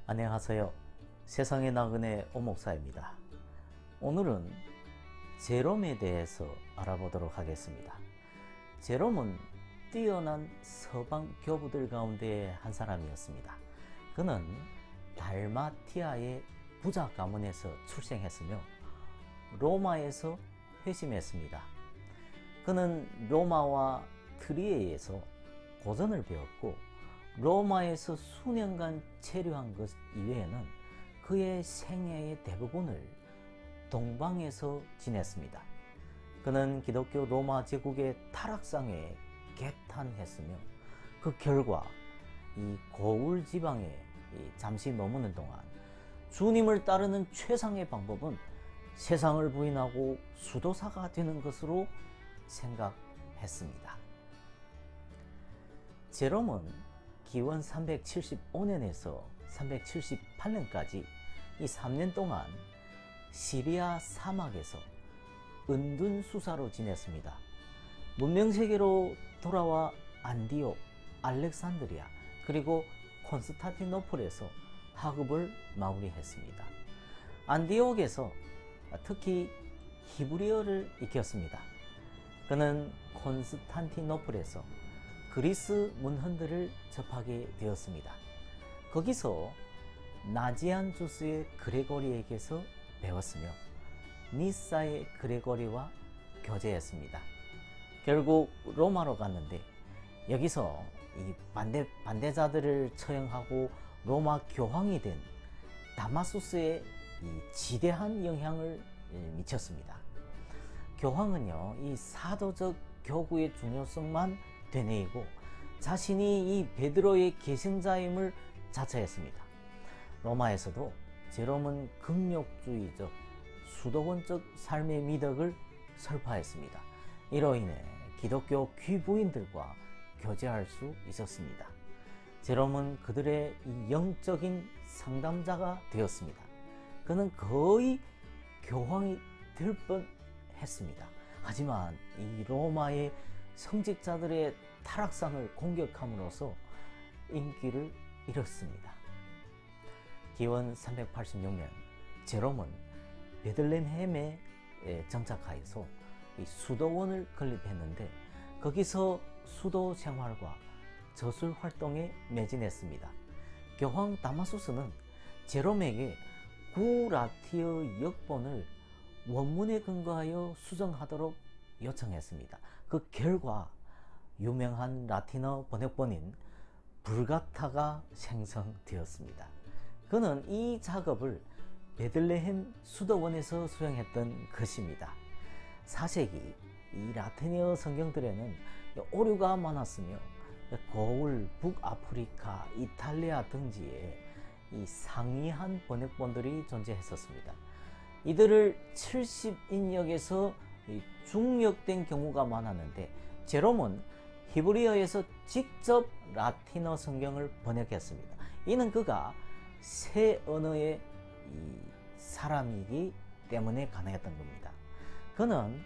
안녕하세요. 세상의 나그네 오목사입니다. 오늘은 제롬에 대해서 알아보도록 하겠습니다. 제롬은 뛰어난 서방 교부들 가운데 한 사람이었습니다. 그는 달마티아의 부자 가문에서 출생했으며 로마에서 회심했습니다. 그는 로마와 트리에에서 고전을 배웠고 로마에서 수년간 체류한 것 이외에는 그의 생애의 대부분을 동방에서 지냈습니다. 그는 기독교 로마 제국의 타락상에 개탄했으며 그 결과 이 고울 지방에 잠시 머무는 동안 주님을 따르는 최상의 방법은 세상을 부인하고 수도사가 되는 것으로 생각했습니다. 제롬은 기원 375년에서 378년까지 이 3년 동안 시리아 사막에서 은둔수사로 지냈습니다. 문명세계로 돌아와 안디옥, 알렉산드리아 그리고 콘스탄티노플에서 학업을 마무리했습니다. 안디옥에서 특히 히브리어를 익혔습니다. 그는 콘스탄티노플에서 그리스 문헌들을 접하게 되었습니다. 거기서 나지안주스의 그레고리에게서 배웠으며 니사의 그레고리와 교제했습니다. 결국 로마로 갔는데 여기서 이 반대자들을 처형하고 로마 교황이 된 다마수스의 이 지대한 영향을 미쳤습니다. 교황은요, 이 사도적 교구의 중요성만 되뇌이고 자신이 이 베드로의 계승자임을 자처했습니다. 로마에서도 제롬은 금욕주의적 수도원적 삶의 미덕을 설파했습니다. 이로 인해 기독교 귀부인들과 교제할 수 있었습니다. 제롬은 그들의 이 영적인 상담자가 되었습니다. 그는 거의 교황이 될 뻔했습니다. 하지만 이 로마의 성직자들의 타락상을 공격함으로써 인기를 잃었습니다. 기원 386년 제롬은 베들레헴에 정착하여서 이 수도원을 건립했는데 거기서 수도 생활과 저술 활동에 매진했습니다. 교황 다마수스는 제롬에게 구라티어 역본을 원문에 근거하여 수정하도록 요청했습니다. 그 결과 유명한 라틴어 번역본인 불가타가 생성되었습니다. 그는 이 작업을 베들레헴 수도원에서 수행했던 것입니다. 4세기 이 라틴어 성경들에는 오류가 많았으며 고울, 북아프리카, 이탈리아 등지에 이 상이한 번역본들이 존재했었습니다. 이들을 70인역에서 중역된 경우가 많았는데 제롬은 히브리어에서 직접 라틴어 성경을 번역했습니다. 이는 그가 새 언어의 사람이기 때문에 가능했던 겁니다. 그는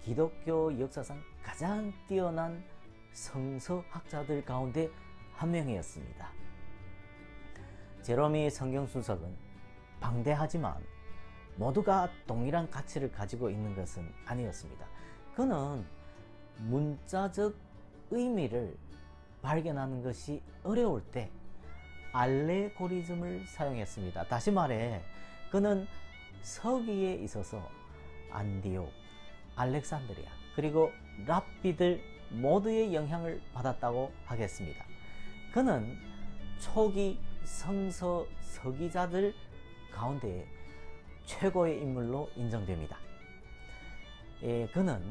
기독교 역사상 가장 뛰어난 성서학자들 가운데 한 명이었습니다. 제롬의 성경 수석은 방대하지만 모두가 동일한 가치를 가지고 있는 것은 아니었습니다. 그는 문자적 의미를 발견하는 것이 어려울 때 알레고리즘을 사용했습니다. 다시 말해 그는 서기에 있어서 안디옥, 알렉산드리아 그리고 랍비들 모두의 영향을 받았다고 하겠습니다. 그는 초기 성서 서기자들 가운데 최고의 인물로 인정됩니다. 그는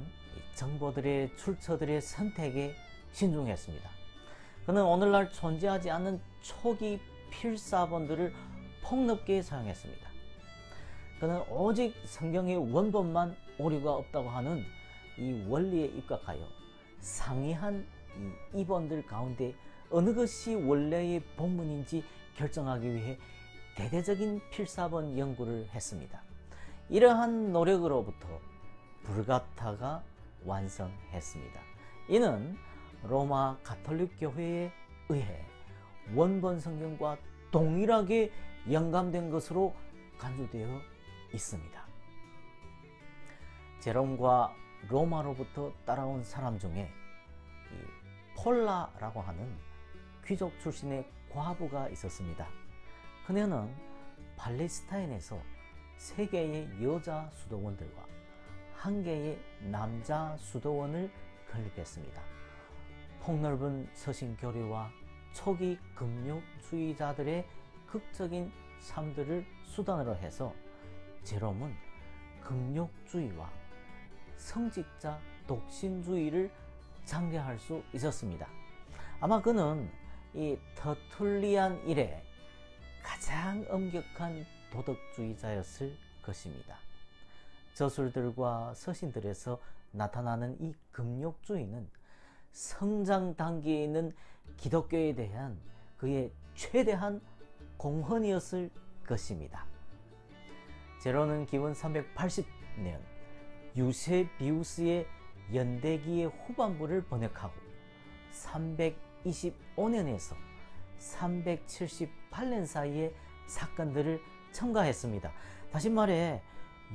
정보들의 출처들의 선택에 신중했습니다. 그는 오늘날 존재하지 않는 초기 필사본들을 폭넓게 사용했습니다. 그는 오직 성경의 원본만 오류가 없다고 하는 이 원리에 입각하여 상이한 이 이본들 가운데 어느 것이 원래의 본문인지 결정하기 위해 대대적인 필사본 연구를 했습니다. 이러한 노력으로부터 불가타가 완성했습니다. 이는 로마 가톨릭 교회에 의해 원본 성경과 동일하게 영감된 것으로 간주되어 있습니다. 제롬과 로마로부터 따라온 사람 중에 이 폴라라고 하는 귀족 출신의 과부가 있었습니다. 그녀는 팔레스타인에서 3개의 여자 수도원들과 1개의 남자 수도원을 건립했습니다. 폭넓은 서신 교류와 초기 금욕주의자들의 극적인 삶들을 수단으로 해서 제롬은 금욕주의와 성직자 독신주의를 장려할 수 있었습니다. 아마 그는 이 터툴리안 이래 가장 엄격한 도덕주의자였을 것입니다. 저술들과 서신들에서 나타나는 이 금욕주의는 성장 단계에 있는 기독교에 대한 그의 최대한 공헌이었을 것입니다. 제롬은 기원 380년 유세비우스의 연대기의 후반부를 번역하고 325년에서 378년 사이의 사건들을 첨가했습니다. 다시 말해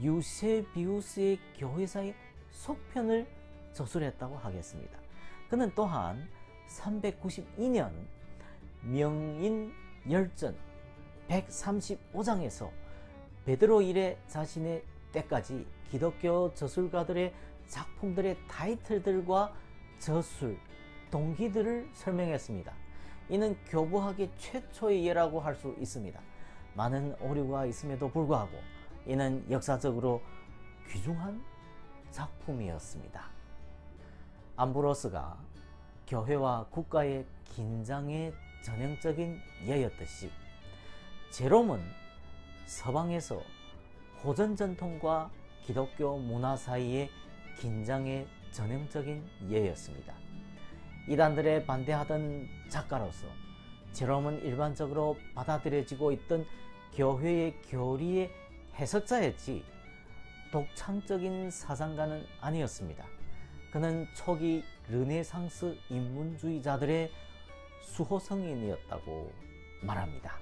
유세비우스의 교회사의 속편을 저술했다고 하겠습니다. 그는 또한 392년 명인열전 135장에서 베드로 이래 자신의 때까지 기독교 저술가들의 작품들의 타이틀들과 저술, 동기들을 설명했습니다. 이는 교부학의 최초의 예라고 할 수 있습니다. 많은 오류가 있음에도 불구하고 이는 역사적으로 귀중한 작품이었습니다. 암브로스가 교회와 국가의 긴장의 전형적인 예였듯이 제롬은 서방에서 호전 전통과 기독교 문화 사이의 긴장의 전형적인 예였습니다. 이단들에 반대하던 작가로서 제롬은 일반적으로 받아들여지고 있던 교회의 교리의 해석자였지 독창적인 사상가는 아니었습니다. 그는 초기 르네상스 인문주의자들의 수호성인이었다고 말합니다.